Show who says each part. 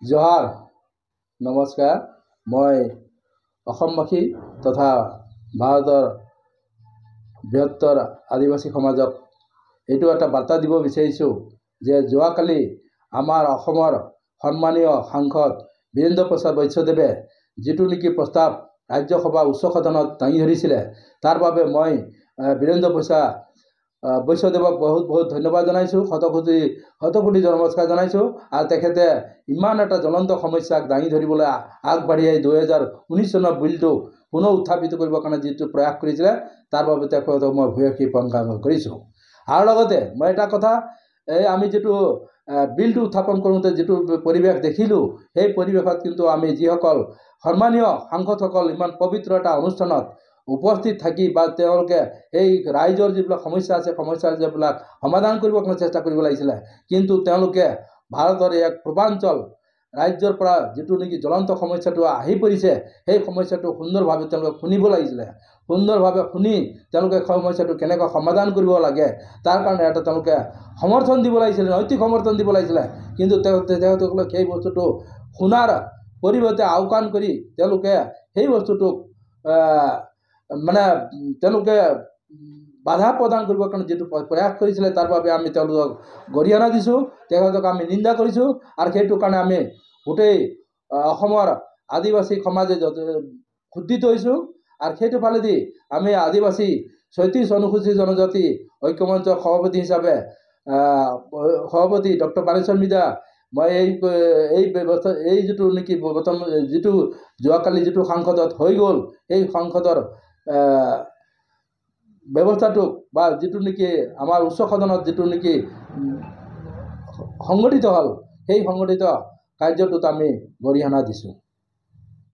Speaker 1: जोहार नमस्कार मैं অসমবাসী तथा भारतर बृहत्तर आदिवासी समाजक এইটো এটা বাৰ্তা দিব বিচাৰিছোঁ যে যোৱাকালি আমাৰ অসমৰ সন্মানীয় সাংসদ বীৰেন্দ্ৰ প্ৰসাদ বৈশ্যদেৱে যিটো নেকি প্ৰস্তাৱ ৰাজ্যসভা উচ্চ সদনত দাঙি ধৰিছিলে তাৰ বাবে মই বীৰেন্দ্ৰ বৈশ্যদেৱক বহুত বহুত ধন্যবাদ জনাইছোঁ শতকোটি নমস্কাৰ জনাইছোঁ আৰু তেখেতে ইমান এটা জ্বলন্ত সমস্যাক দাঙি ধৰিবলৈ আগবাঢ়ি 2019 চনৰ বিলটো পুনৰ উত্থাপিত কৰিবৰ কাৰণে যিটো প্ৰয়াস কৰিছিলে তাৰ বাবে তেখেতক মই ভূয়সী প্ৰশংসা কৰিছোঁ। আৰু লগতে মই এটা কথা আমি যেটো বিলটো উত্থাপন কৰোঁতে যেটো পৰিৱেশ দেখিলোঁ সেই পৰিৱেশত কিন্তু আমি যিসকল সন্মানীয় সাংসদসকল ইমান পবিত্ৰ এটা অনুষ্ঠানত উপস্থিত থাকি বা তেওঁলোকে এই ৰাইজৰ যিবিলাক সমস্যা আছে সমস্যাবিলাক সমাধান কৰিবৰ কাৰণে চেষ্টা কৰিব লাগিছিলে কিন্তু তেওঁলোকে ভাৰতৰ এক পূৰ্বাঞ্চল ৰাজ্যৰ পৰা যেটো নেকি জ্বলন্ত সমস্যাটো আহি পৰিছে সেই সমস্যাটো সুন্দৰভাৱে তেওঁলোকে শুনিব লাগিছিলে সুন্দৰভাৱে শুনি তেওঁলোকে সমস্যাটো কেনেকৈ সমাধান কৰিব লাগে তাৰ কাৰণে এটা তেওঁলোকে সমৰ্থন দিব লাগিছিল নৈতিক সমৰ্থন দিব লাগিছিল কিন্তু তেওঁলোকে সেই বস্তুটো শুনাৰ পৰিৱৰ্তে আওকাণ কৰি তেওঁলোকে সেই বস্তুটোক মানে তেওঁলোকে বাধা প্ৰদান কৰিবৰ কাৰণে যেটো প্ৰয়াস কৰিছিলে তাৰ বাবে আমি তেওঁলোকক গৰিহণা দিছোঁ তেওঁলোকক আমি নিন্দা কৰিছোঁ আৰু সেইটো কাৰণে আমি গোটেই অসমৰ আদিবাসী সমাজে ক্ষুব্ধ হৈছোঁ আৰু সেইটো ফালেদি আমি আদিবাসী ৩৬ অনুসূচিত জনজাতি ঐক্যমঞ্চৰ সভাপতি হিচাপে সভাপতি ডক্টৰ বাণেশ্বৰ মিডা মই এই ব্যৱস্থা এই যেটো নেকি বৰ্তমান যেটো যোৱাকালি যেটো সাংসদত হৈ গ'ল এই সাংসদৰ ব্যৱস্থাটোক বা যেটো নেকি আমাৰ উচ্চ সদনত যেটো নেকি সংগঠিত হ'ল সেই সংগঠিত কাৰ্যটোত আমি গৰিহণা দিছোঁ।